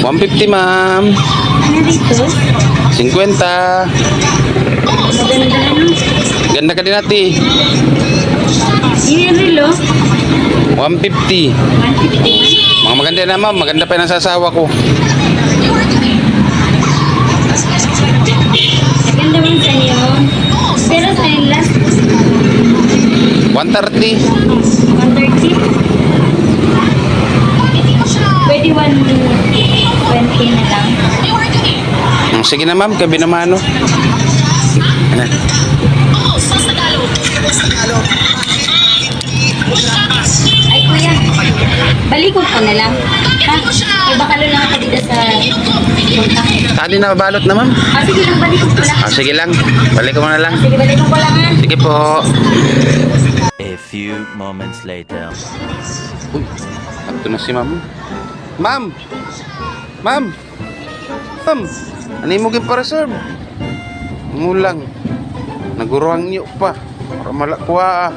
150, ma'am. Ano dito? 50. Maganda ano? Ganda ka din natin. Yung relo? 150. 150. Mga maganda na, ma'am. Maganda pa yung nasasawa ko. Maganda man sa inyo. Pero sa inyo last 130. 130. Pwede 120 na lang. Sige na, ma'am. Kabi naman, ano. Ano? Ay kuya, balikod ko na lang. Ha? Ay baka lang ako dito sa punta. Tadi na balot na, ma'am. Sige lang, balikod ko lang. Sige lang. Balik ko muna lang. Sige, balikod ko lang ha. Sige po. A few moments later. Uy, ito na si ma'am. Ma'am! Ma'am! Ma'am! Ano yung mugin para serve? Ngulang. Naguruang niyo pa. Para malakwa.